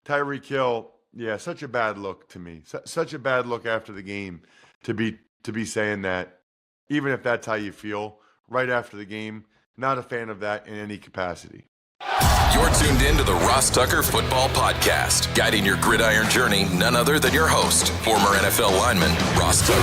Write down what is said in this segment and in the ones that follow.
Tyreek Hill, yeah, such a bad look to me. Such a bad look after the game to be saying that, even if that's how you feel right after the game. Not a fan of that in any capacity. You're tuned in to the Ross Tucker Football Podcast, guiding your gridiron journey, none other than your host, former NFL lineman, Ross Tucker.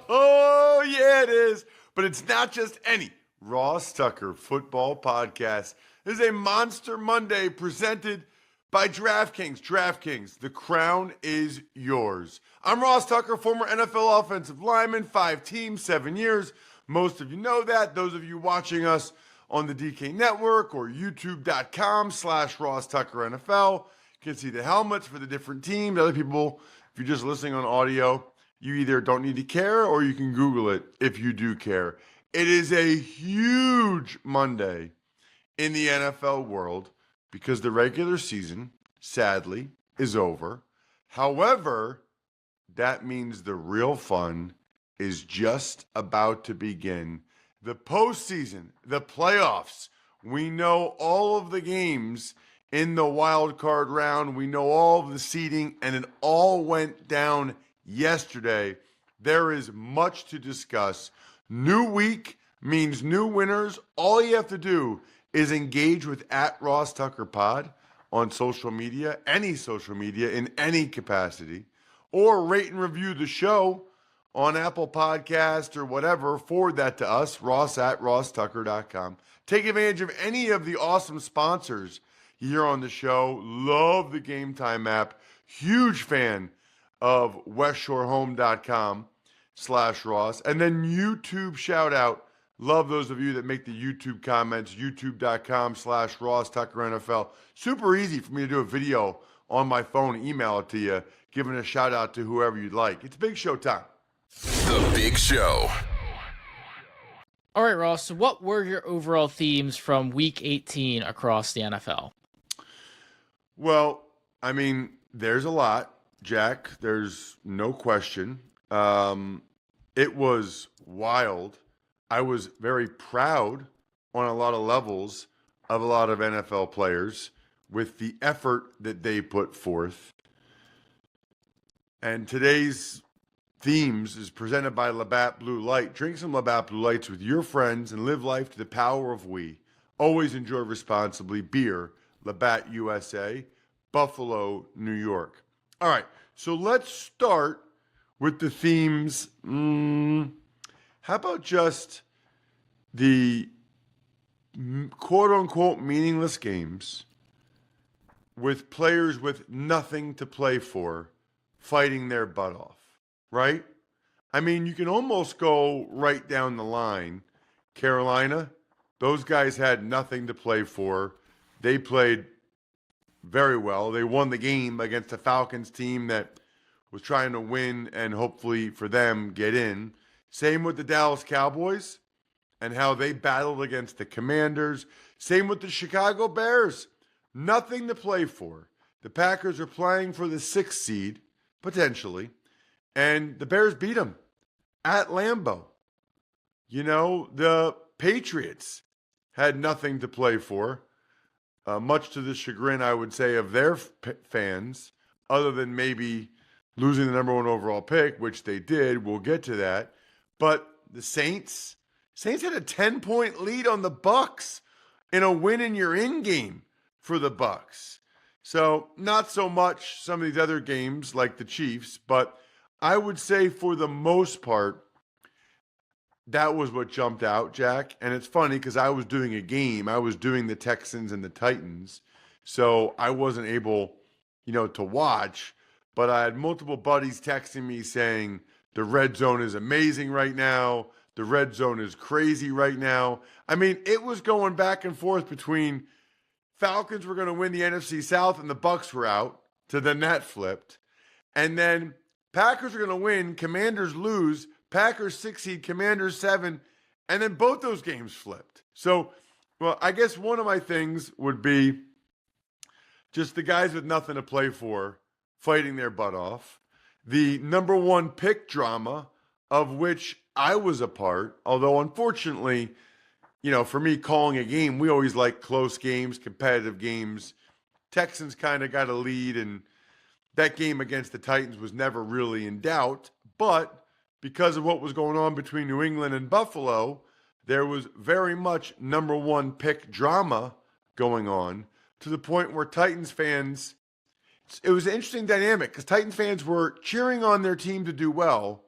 Oh, yeah, it is. But it's not just any Ross Tucker Football Podcast. This is a Monster Monday presented by DraftKings. DraftKings, the crown is yours. I'm Ross Tucker, former NFL offensive lineman, 5 teams, 7 years. Most of you know that. Those of you watching us on the DK Network or youtube.com/Ross Tucker NFL can see the helmets for the different teams. Other people, if you're just listening on audio, you either don't need to care or you can Google it if you do care. It is a huge Monday in the NFL world because the regular season, sadly, is over. However, that means the real fun is just about to begin. The postseason, the playoffs. We know all of the games in the wild card round. We know all of the seeding, and it all went down yesterday. There is much to discuss. New week means new winners. All you have to do is engage with @RossTuckerPod on social media, any social media in any capacity, or rate and review the show on Apple Podcast or whatever. Forward that to us, ross@rosstucker.com. Take advantage of any of the awesome sponsors here on the show. Love the Game Time app. Huge fan of westshorehome.com/Ross. And then YouTube shout out. Love those of you that make the YouTube comments, youtube.com/Ross Tucker NFL. Super easy for me to do a video on my phone, email it to you, giving a shout out to whoever you'd like. It's big show time. The Big Show. All right, Ross, so what were your overall themes from Week 18 across the NFL? Well, I mean, there's a lot, Jack. There's no question. It was wild. I was very proud on a lot of levels of a lot of NFL players with the effort that they put forth. And today's themes is presented by Labatt Blue Light. Drink some Labatt Blue Lights with your friends and live life to the power of we. Always enjoy responsibly. Beer, Labatt USA, Buffalo, New York. All right, so let's start with the themes. How about just the quote-unquote meaningless games with players with nothing to play for fighting their butt off, right? I mean, you can almost go right down the line. Carolina, those guys had nothing to play for. They played very well. They won the game against a Falcons team that was trying to win and hopefully for them get in. Same with the Dallas Cowboys and how they battled against the Commanders. Same with the Chicago Bears. Nothing to play for. The Packers are playing for the 6th seed, potentially, and the Bears beat them at Lambeau. You know, the Patriots had nothing to play for, much to the chagrin, I would say, of their fans, other than maybe losing the number 1 overall pick, which they did. We'll get to that. But the Saints had a 10-point lead on the Bucs in a win in your in game for the Bucs. So not so much some of these other games like the Chiefs, but I would say for the most part, that was what jumped out, Jack. And it's funny because I was doing a game. I was doing the Texans and the Titans. So I wasn't able, to watch. But I had multiple buddies texting me saying, the red zone is amazing right now. The red zone is crazy right now. I mean, it was going back and forth between Falcons were going to win the NFC South and the Bucs were out, to then that flipped. And then Packers are going to win, Commanders lose, Packers 6 seed, Commanders 7, and then both those games flipped. So, well, I guess one of my things would be just the guys with nothing to play for fighting their butt off. The number 1 pick drama, of which I was a part, although unfortunately, for me, calling a game, we always like close games, competitive games. Texans kind of got a lead, and that game against the Titans was never really in doubt. But because of what was going on between New England and Buffalo, there was very much number one pick drama going on, to the point where Titans fans, it was an interesting dynamic because Titans fans were cheering on their team to do well.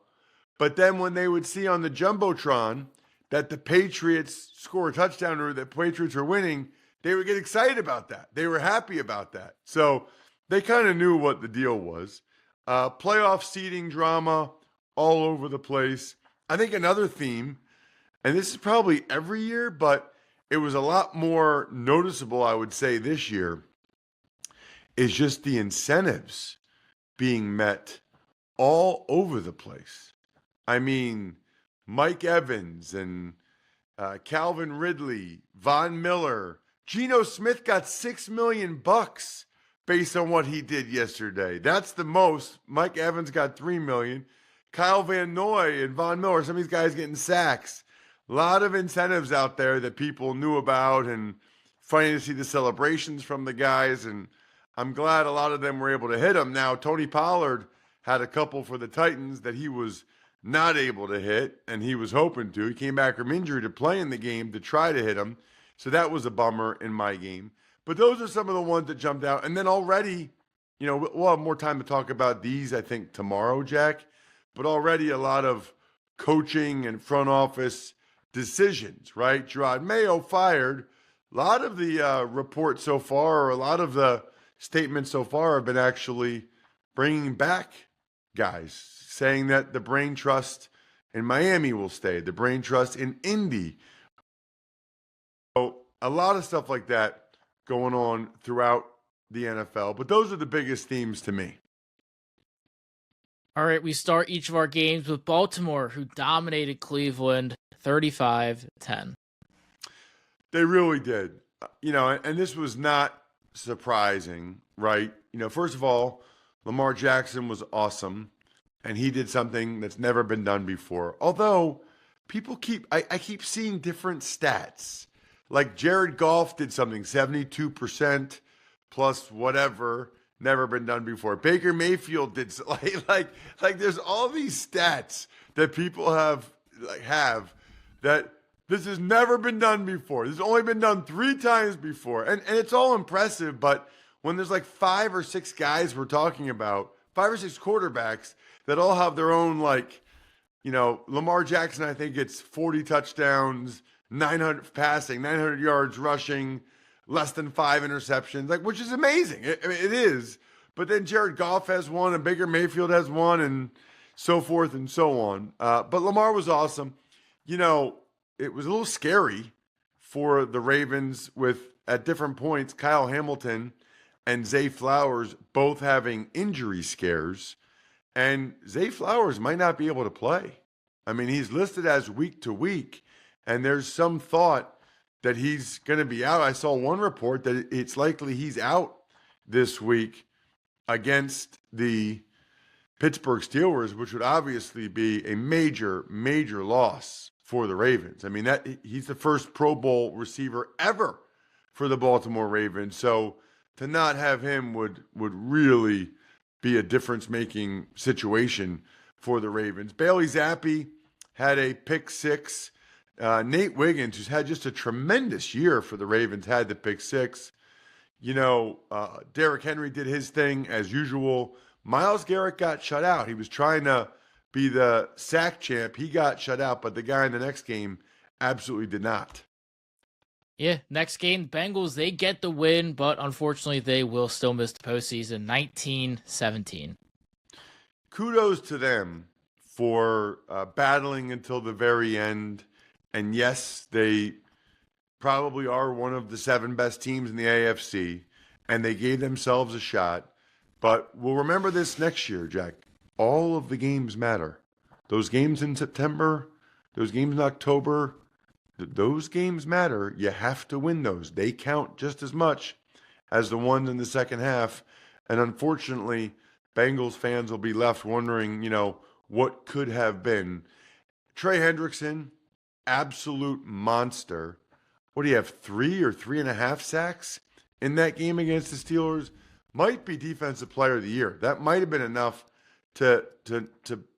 But then when they would see on the Jumbotron that the Patriots score a touchdown or that Patriots were winning, they would get excited about that. They were happy about that. So they kind of knew what the deal was. Playoff seeding drama all over the place. I think another theme, and this is probably every year, but it was a lot more noticeable, I would say, this year, is just the incentives being met all over the place. I mean, Mike Evans and Calvin Ridley, Von Miller, Geno Smith got $6 million based on what he did yesterday. That's the most. Mike Evans got $3 million. Kyle Van Noy and Von Miller, some of these guys getting sacks. A lot of incentives out there that people knew about, and funny to see the celebrations from the guys. And I'm glad a lot of them were able to hit them. Now, Tony Pollard had a couple for the Titans that he was not able to hit, and he was hoping to. He came back from injury to play in the game to try to hit him. So that was a bummer in my game. But those are some of the ones that jumped out. And then already, we'll have more time to talk about these, I think, tomorrow, Jack. But already a lot of coaching and front office decisions, right? Gerard Mayo fired. A lot of the reports so far, or a lot of the statements so far, have been actually bringing back guys, saying that the brain trust in Miami will stay, the brain trust in Indy. So a lot of stuff like that going on throughout the NFL. But those are the biggest themes to me. All right, we start each of our games with Baltimore, who dominated Cleveland 35-10. They really did. And this was not surprising, right? First of all, Lamar Jackson was awesome, and he did something that's never been done before. Although people I keep seeing different stats. Like Jared Goff did something 72% plus whatever, never been done before. Baker Mayfield did like there's all these stats that people have that this has never been done before. This has only been done 3 times before. And it's all impressive, but when there's like 5 or 6 guys we're talking about, 5 or 6 quarterbacks that all have their own, Lamar Jackson, I think it's 40 touchdowns, 900 passing, 900 yards rushing, less than 5 interceptions, which is amazing. It is. But then Jared Goff has one, and Baker Mayfield has one, and so forth and so on. But Lamar was awesome. It was a little scary for the Ravens with, at different points, Kyle Hamilton and Zay Flowers both having injury scares. And Zay Flowers might not be able to play. I mean, he's listed as week to week, and there's some thought that he's going to be out. I saw one report that it's likely he's out this week against the Pittsburgh Steelers, which would obviously be a major, major loss for the Ravens. I mean, he's the first Pro Bowl receiver ever for the Baltimore Ravens. So to not have him would really be a difference-making situation for the Ravens. Bailey Zappi had a pick 6. Nate Wiggins, who's had just a tremendous year for the Ravens, had the pick 6. Derrick Henry did his thing as usual. Myles Garrett got shut out. He was trying to be the sack champ. He got shut out, but the guy in the next game absolutely did not. Yeah, next game, Bengals, they get the win, but unfortunately they will still miss the postseason, 19-17. Kudos to them for battling until the very end. And yes, they probably are one of the 7 best teams in the AFC, and they gave themselves a shot. But we'll remember this next year, Jack. All of the games matter. Those games in September, those games in October, those games matter. You have to win those. They count just as much as the ones in the second half. And unfortunately, Bengals fans will be left wondering, what could have been. Trey Hendrickson, absolute monster. what do you have, 3 or 3.5 sacks in that game against the Steelers? Might be Defensive Player of the Year. That might have been enough to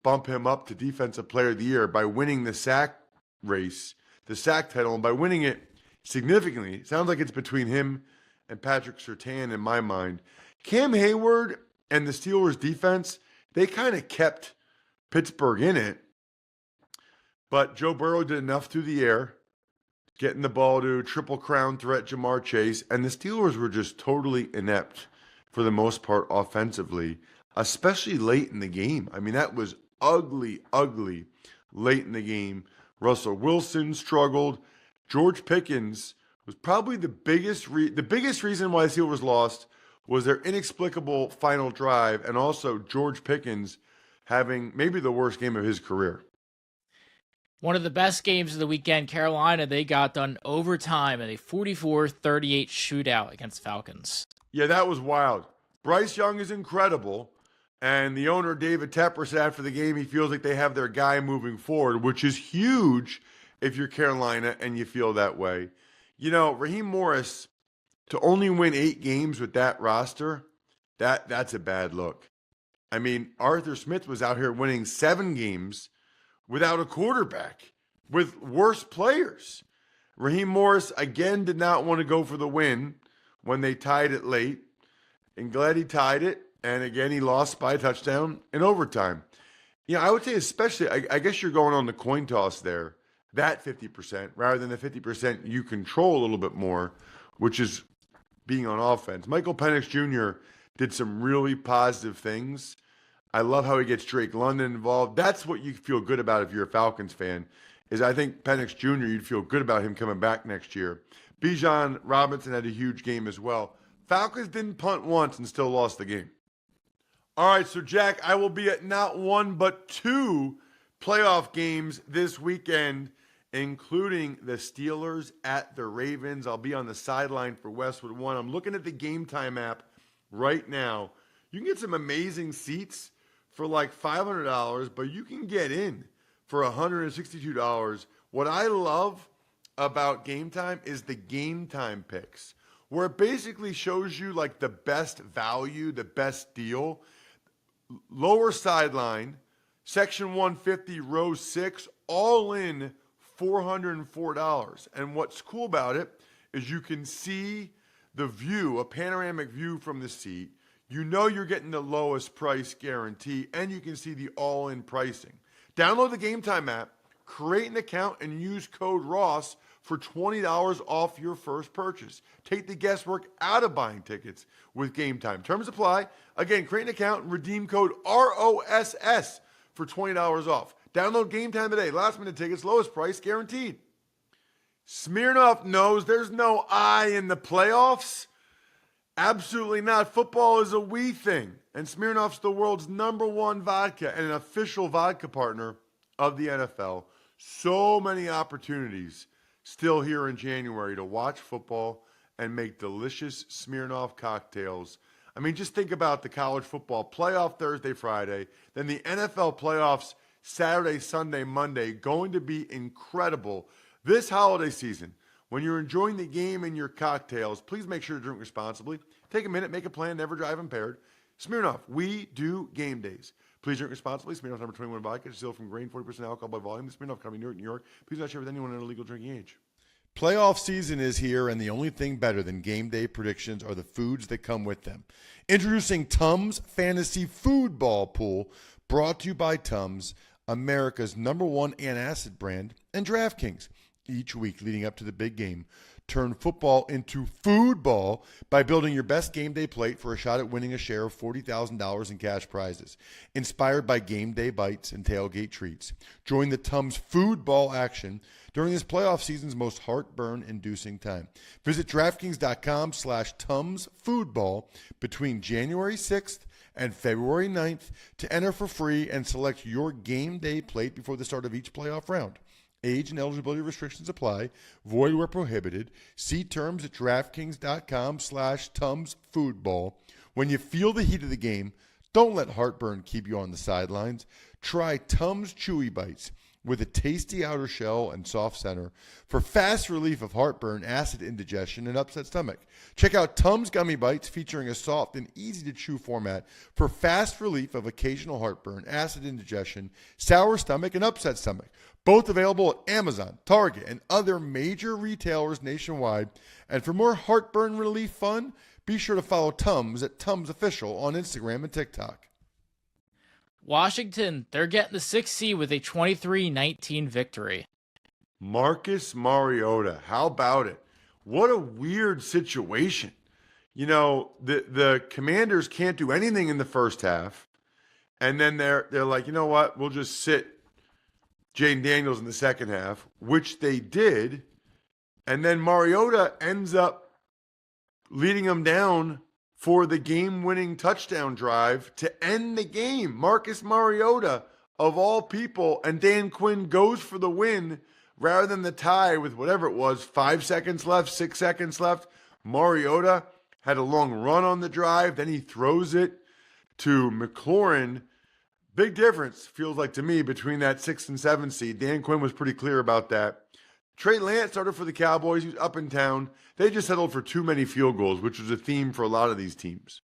bump him up to Defensive Player of the Year by winning the sack race, the sack title, and by winning it significantly. It sounds like it's between him and Patrick Surtain in my mind. Cam Hayward and the Steelers defense, they kind of kept Pittsburgh in it, but Joe Burrow did enough through the air, getting the ball to Triple Crown threat Jamar Chase, and the Steelers were just totally inept for the most part offensively, especially late in the game. I mean, that was ugly late in the game. Russell Wilson struggled. George Pickens was probably the biggest reason why the Steelers lost was their inexplicable final drive, and also George Pickens having maybe the worst game of his career. One of the best games of the weekend, Carolina, they got done overtime in a 44-38 shootout against Falcons. Yeah, that was wild. Bryce Young is incredible, and the owner, David Tepper, said after the game he feels like they have their guy moving forward, which is huge if you're Carolina and you feel that way. You know, Raheem Morris, to only win 8 games with that roster, that's a bad look. I mean, Arthur Smith was out here winning 7 games without a quarterback, with worse players. Raheem Morris, again, did not want to go for the win when they tied it late. And glad he tied it. And again, he lost by a touchdown in overtime. You know, I would say especially, I guess you're going on the coin toss there, that 50%, rather than the 50% you control a little bit more, which is being on offense. Michael Penix Jr. did some really positive things. I love how he gets Drake London involved. That's what you feel good about if you're a Falcons fan, is I think Penix Jr., you'd feel good about him coming back next year. Bijan Robinson had a huge game as well. Falcons didn't punt once and still lost the game. All right, so Jack, I will be at not 1 but 2 playoff games this weekend, including the Steelers at the Ravens. I'll be on the sideline for Westwood One. I'm looking at the Game Time app right now. You can get some amazing seats for like $500, but you can get in for $162. What I love about Game Time is the Game Time picks, where it basically shows you like the best value, the best deal. Lower sideline, section 150, row 6, all in $404. And what's cool about it is you can see the view, a panoramic view from the seat. You know you're getting the lowest price guarantee, and you can see the all-in pricing. Download the Game Time app, create an account, and use code ROSS for $20 off your first purchase. Take the guesswork out of buying tickets with Game Time. Terms apply. Again, create an account and redeem code ROSS for $20 off. Download Game Time today. Last-minute tickets, lowest price guaranteed. Smirnoff knows there's no I in the playoffs. Absolutely not. Football is a we thing. And Smirnoff's the world's #1 vodka and an official vodka partner of the NFL. So many opportunities still here in January to watch football and make delicious Smirnoff cocktails. I mean, just think about the college football playoff Thursday, Friday, then the NFL playoffs Saturday, Sunday, Monday, going to be incredible. This holiday season, when you're enjoying the game and your cocktails, please make sure to drink responsibly. Take a minute, make a plan, never drive impaired. Smirnoff, we do game days. Please drink responsibly. Smirnoff #21 vodka, distilled from grain, 40% alcohol by volume. The Smirnoff Company, New York. Please not share with anyone under legal drinking age. Playoff season is here, and the only thing better than game day predictions are the foods that come with them. Introducing Tums Fantasy Foodball Pool, brought to you by Tums, America's #1 antacid brand, and DraftKings. Each week leading up to the big game, turn football into foodball by building your best game day plate for a shot at winning a share of $40,000 in cash prizes. Inspired by game day bites and tailgate treats, join the Tums foodball action during this playoff season's most heartburn-inducing time. Visit DraftKings.com/Tums foodball between January 6th and February 9th to enter for free and select your game day plate before the start of each playoff round. Age and eligibility restrictions apply. Void where prohibited. See terms at DraftKings.com/Tums foodball. When you feel the heat of the game, don't let heartburn keep you on the sidelines. Try Tums Chewy Bites, with a tasty outer shell and soft center for fast relief of heartburn, acid indigestion, and upset stomach. Check out Tums Gummy Bites featuring a soft and easy-to-chew format for fast relief of occasional heartburn, acid indigestion, sour stomach, and upset stomach. Both available at Amazon, Target, and other major retailers nationwide. And for more heartburn relief fun, be sure to follow Tums at Tums Official on Instagram and TikTok. Washington, they're getting the 6th seed with a 23-19 victory. Marcus Mariota, how about it? What a weird situation. You know, the Commanders can't do anything in the first half, and then they're like, you know what? We'll just sit Jaden Daniels in the second half, which they did, and then Mariota ends up leading them down for the game-winning touchdown drive to end the game. Marcus Mariota, of all people, and Dan Quinn goes for the win rather than the tie with whatever it was, 5 seconds left, 6 seconds left. Mariota had a long run on the drive. Then he throws it to McLaurin. Big difference, feels like to me, between that 6 and 7 seed. Dan Quinn was pretty clear about that. Trey Lance started for the Cowboys. He was up in town. They just settled for too many field goals, which was a theme for a lot of these teams.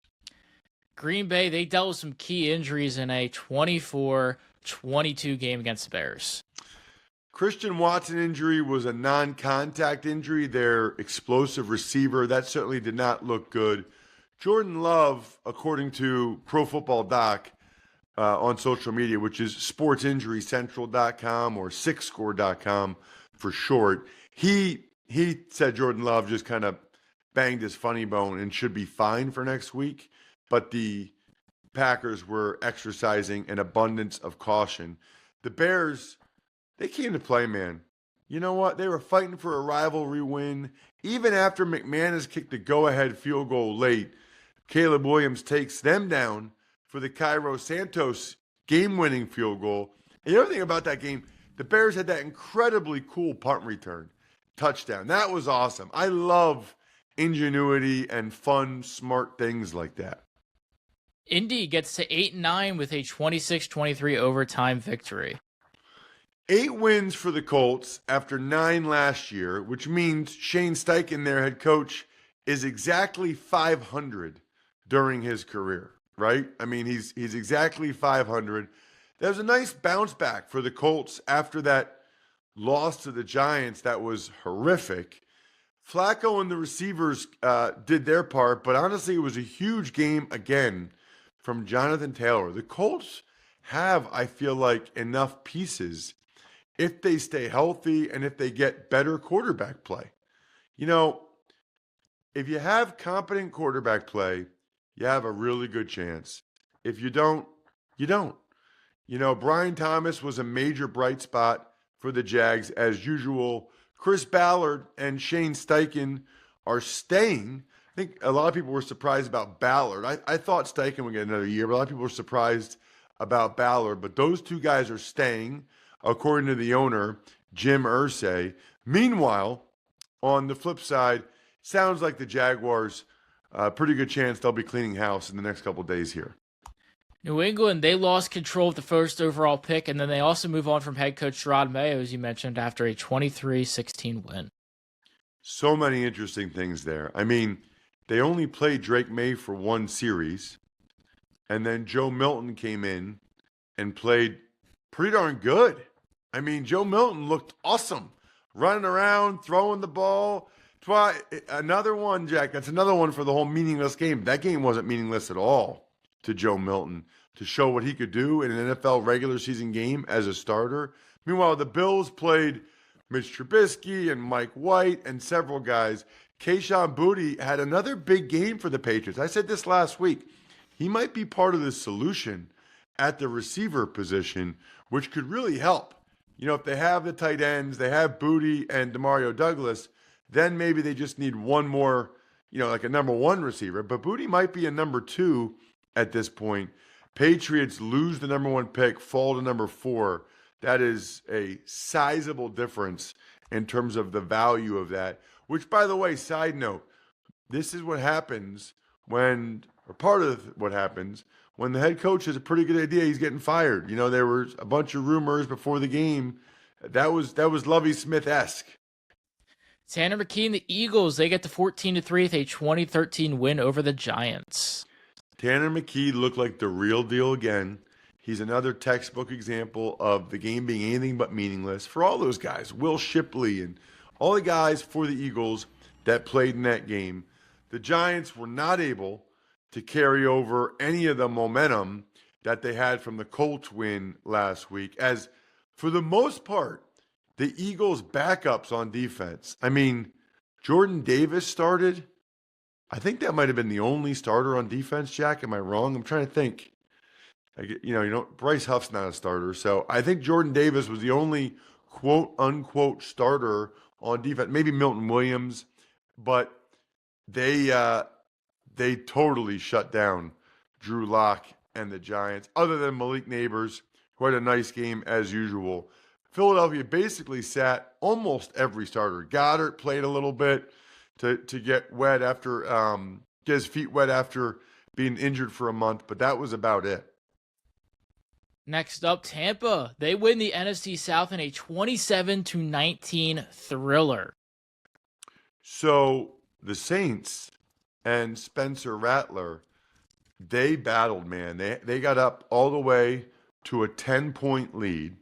Green Bay, they dealt with some key injuries in a 24-22 game against the Bears. Christian Watson injury was a non-contact injury. Their explosive receiver, that certainly did not look good. Jordan Love, according to Pro Football Doc on social media, which is sportsinjurycentral.com or sixscore.com for short, he said Jordan Love just kind of banged his funny bone and should be fine for next week. But the Packers were exercising an abundance of caution. The Bears, they came to play, man. You know what? They were fighting for a rivalry win. Even after McManus kicked the go-ahead field goal late, Caleb Williams takes them down for the Cairo Santos game-winning field goal. And the other thing about that game, the Bears had that incredibly cool punt return touchdown. That was awesome. I love ingenuity and fun, smart things like that. Indy gets to 8-9 with a 26-23 overtime victory. 8 wins for the Colts after 9 last year, which means Shane Steichen, their head coach, is exactly 500 during his career, right? I mean, he's exactly 500. That was a nice bounce back for the Colts after that loss to the Giants that was horrific. Flacco and the receivers did their part, but honestly, it was a huge game again from Jonathan Taylor. The Colts have, I feel like, enough pieces if they stay healthy and if they get better quarterback play. You know, if you have competent quarterback play, you have a really good chance. If you don't, you don't. You know, Brian Thomas was a major bright spot for the Jags as usual. Chris Ballard and Shane Steichen are staying. I think a lot of people were surprised about Ballard. I thought Steichen would get another year, but a lot of people were surprised about Ballard. But those two guys are staying, according to the owner, Jim Irsay. Meanwhile, on the flip side, sounds like the Jaguars, pretty good chance they'll be cleaning house in the next couple of days here. New England, they lost control of the first overall pick, and then they also move on from head coach Gerard Mayo, as you mentioned, after a 23-16 win. So many interesting things there. I mean, they only played Drake May for one series, and then Joe Milton came in and played pretty darn good. I mean, Joe Milton looked awesome, running around, throwing the ball. Another one, Jack, that's another one for the whole meaningless game. That game wasn't meaningless at all to Joe Milton to show what he could do in an NFL regular season game as a starter. Meanwhile, the Bills played Mitch Trubisky and Mike White and several guys. Kayshon Boutte had another big game for the Patriots. I said this last week. He might be part of the solution at the receiver position, which could really help. You know, if they have the tight ends, they have Boutte and Demario Douglas, then maybe they just need one more, you know, like a number one receiver. But Boutte might be a number 2 at this point. Patriots lose the number 1 pick, fall to number 4. That is a sizable difference in terms of the value of that. Which, by the way, side note, this is what happens or part of what happens when the head coach has a pretty good idea, he's getting fired. There was a bunch of rumors before the game. That was Lovie Smith-esque. Tanner McKee and the Eagles, they get to 14-3 with a 2013 win over the Giants. Tanner McKee looked like the real deal again. He's another textbook example of the game being anything but meaningless for all those guys. Will Shipley and all the guys for the Eagles that played in that game. The Giants were not able to carry over any of the momentum that they had from the Colts win last week, as for the most part, the Eagles' backups on defense. I mean, Jordan Davis started. I think that might have been the only starter on defense, Jack. Am I wrong? I'm trying to think. Bryce Huff's not a starter. So I think Jordan Davis was the only quote-unquote starter on defense. Maybe Milton Williams. But they totally shut down Drew Lock and the Giants, other than Malik Neighbors, who had a nice game as usual. Philadelphia basically sat almost every starter. Goddard played a little bit to get wet after get his feet wet after being injured for a month, but that was about it. Next up, Tampa. They win the NFC South in a 27-19 thriller. So the Saints and Spencer Rattler, they battled, man. They got up all the way to a 10-point lead.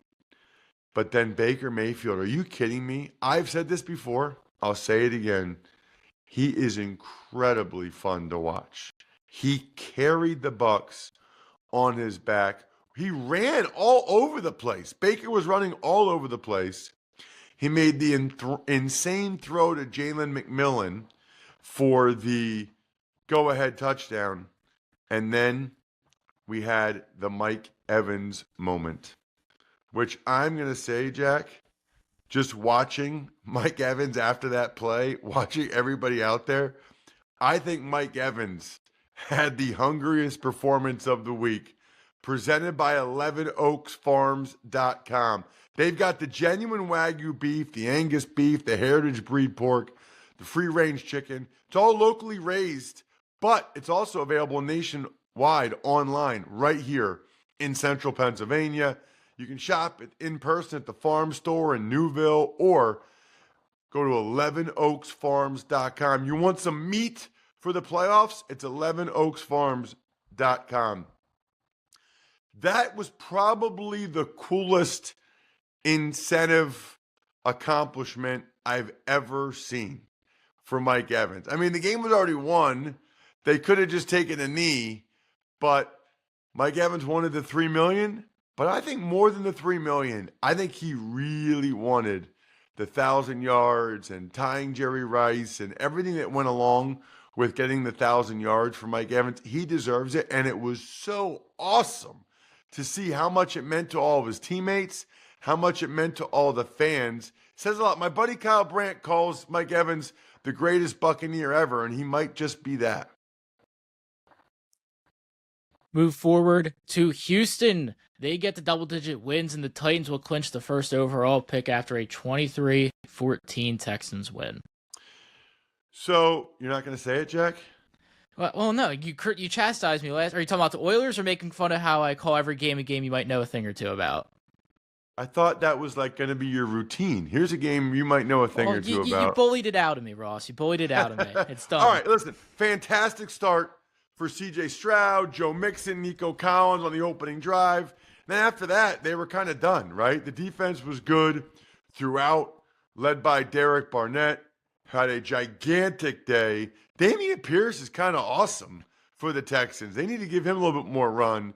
But then Baker Mayfield, are you kidding me? I've said this before. I'll say it again. He is incredibly fun to watch. He carried the Bucs on his back. He ran all over the place. Baker was running all over the place. He made the insane throw to Jalen McMillan for the go-ahead touchdown. And then we had the Mike Evans moment, which I'm going to say, Jack, just watching Mike Evans after that play, watching everybody out there, I think Mike Evans had the hungriest performance of the week, presented by 11oaksfarms.com. They've got the genuine Wagyu beef, the Angus beef, the heritage breed pork, the free-range chicken. It's all locally raised, but it's also available nationwide online right here in central Pennsylvania. You can shop it in person at the farm store in Newville or go to 11oaksfarms.com. You want some meat for the playoffs? It's 11oaksfarms.com. That was probably the coolest incentive accomplishment I've ever seen for Mike Evans. I mean, the game was already won. They could have just taken a knee, but Mike Evans wanted the $3 million. But I think more than the $3 million, I think he really wanted the 1,000 yards and tying Jerry Rice and everything that went along with getting the 1,000 yards for Mike Evans. He deserves it, and it was so awesome to see how much it meant to all of his teammates, how much it meant to all the fans. It says a lot. My buddy Kyle Brandt calls Mike Evans the greatest Buccaneer ever, and he might just be that. Move forward to Houston. They get the double-digit wins, and the Titans will clinch the first overall pick after a 23-14 Texans win. So, you're not going to say it, Jack? Well, no. You chastised me last. Are you talking about the Oilers or making fun of how I call every game a game you might know a thing or two about? I thought that was like going to be your routine. Here's a game you might know a thing or two about. You bullied it out of me, Ross. You bullied it out of me. It's done. All right, listen. Fantastic start for C.J. Stroud, Joe Mixon, Nico Collins on the opening drive. Then after that, they were kind of done, right? The defense was good throughout, led by Derek Barnett, had a gigantic day. Dameon Pierce is kind of awesome for the Texans. They need to give him a little bit more run.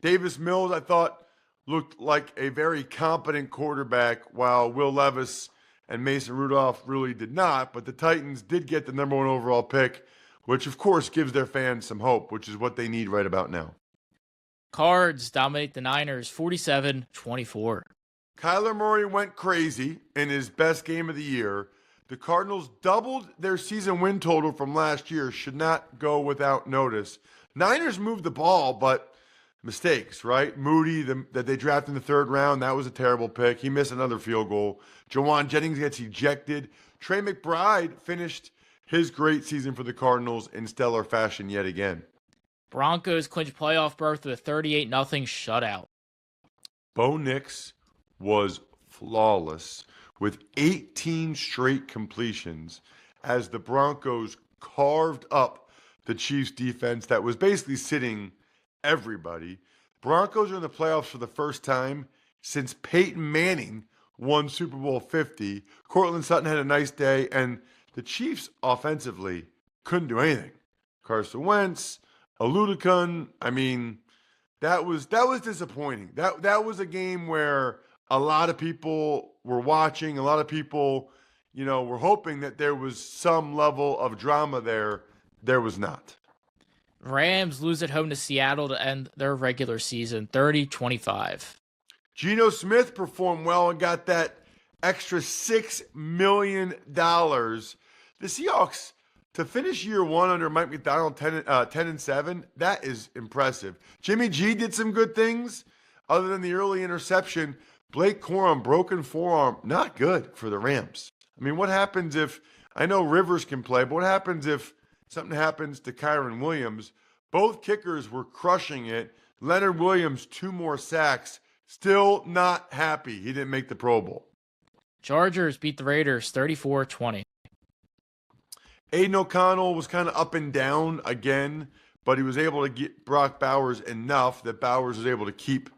Davis Mills, I thought, looked like a very competent quarterback, while Will Levis and Mason Rudolph really did not. But the Titans did get the number 1 overall pick, which, of course, gives their fans some hope, which is what they need right about now. Cards dominate the Niners 47-24. Kyler Murray went crazy in his best game of the year. The Cardinals doubled their season win total from last year. Should not go without notice. Niners moved the ball, but mistakes, right? Moody, that they drafted in the 3rd round, that was a terrible pick. He missed another field goal. Jawan Jennings gets ejected. Trey McBride finished his great season for the Cardinals in stellar fashion yet again. Broncos clinch playoff berth with a 38-0 shutout. Bo Nix was flawless with 18 straight completions as the Broncos carved up the Chiefs defense that was basically sitting everybody. Broncos are in the playoffs for the first time since Peyton Manning won Super Bowl 50. Cortland Sutton had a nice day, and the Chiefs offensively couldn't do anything. Carson Wentz, Aludicun, I mean, that was disappointing. That was a game where a lot of people were watching, a lot of people, were hoping that there was some level of drama there. There was not. Rams lose at home to Seattle to end their regular season, 30-25. Geno Smith performed well and got that extra $6 million. The Seahawks, to finish year one under Mike McDonald 10-7, that is impressive. Jimmy G did some good things other than the early interception. Blake Corum, broken forearm, not good for the Rams. I mean, what happens if, I know Rivers can play, but what happens if something happens to Kyron Williams? Both kickers were crushing it. Leonard Williams, 2 more sacks. Still not happy he didn't make the Pro Bowl. Chargers beat the Raiders 34-20. Aiden O'Connell was kind of up and down again, but he was able to get Brock Bowers enough that Bowers was able to keep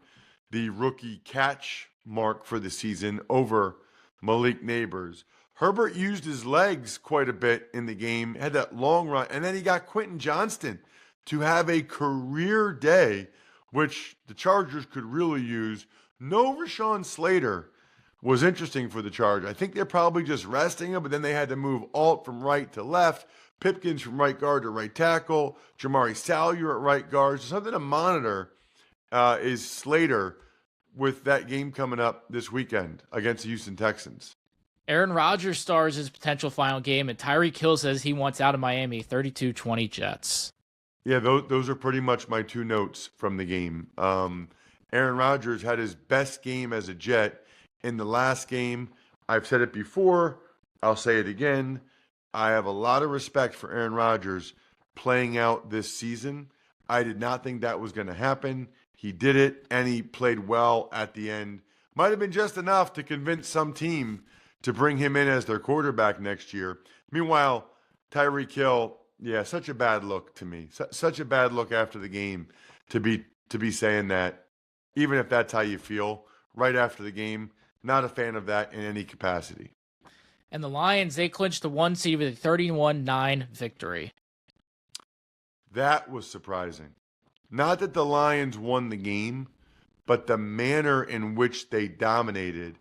the rookie catch mark for the season over Malik Neighbors. Herbert used his legs quite a bit in the game, had that long run, and then he got Quentin Johnston to have a career day, which the Chargers could really use. No Rashawn Slater was interesting for the Chargers. I think they're probably just resting him, but then they had to move Alt from right to left, Pipkins from right guard to right tackle, Jamari Salyer at right guard. So something to monitor is Slater with that game coming up this weekend against the Houston Texans. Aaron Rodgers stars his potential final game, and Tyreek Hill says he wants out of Miami, 32-20 Jets. Yeah, those are pretty much my 2 notes from the game. Aaron Rodgers had his best game as a Jet in the last game. I've said it before. I'll say it again. I have a lot of respect for Aaron Rodgers playing out this season. I did not think that was going to happen. He did it, and he played well at the end. Might have been just enough to convince some team to bring him in as their quarterback next year. Meanwhile, Tyreek Hill, yeah, such a bad look to me. Such a bad look after the game to be saying that, even if that's how you feel, right after the game. Not a fan of that in any capacity. And the Lions, they clinched the 1 seed with a 31-9 victory. That was surprising. Not that the Lions won the game, but the manner in which they dominated.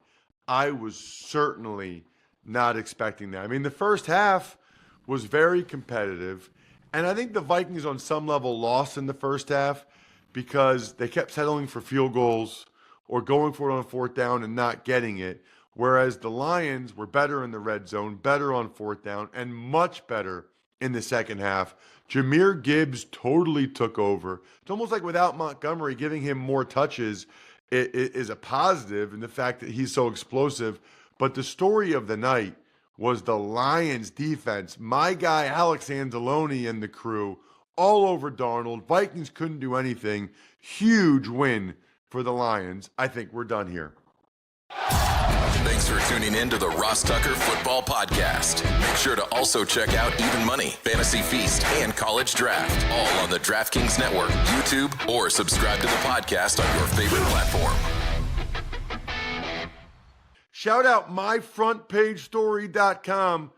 I was certainly not expecting that. I mean, the first half was very competitive, and I think the Vikings on some level lost in the first half because they kept settling for field goals or going for it on 4th down and not getting it, whereas the Lions were better in the red zone, better on 4th down, and much better in the second half. Jahmyr Gibbs totally took over. It's almost like without Montgomery, giving him more touches is a positive in the fact that he's so explosive. But the story of the night was the Lions defense. My guy Alex Anzalone and the crew all over Darnold. Vikings couldn't do anything. Huge win for the Lions. I think we're done here. Thanks for tuning in to the Ross Tucker Football Podcast. Make sure to also check out Even Money, Fantasy Feast, and College Draft, all on the DraftKings Network, YouTube, or subscribe to the podcast on your favorite platform. Shout out myfrontpagestory.com.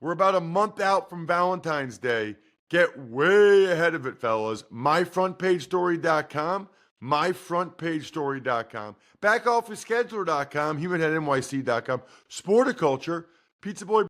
We're about a month out from Valentine's Day. Get way ahead of it, fellas. myfrontpagestory.com. myfrontpagestory.com, backofficescheduler.com, humanheadnyc.com, Sporticulture, Pizza Boy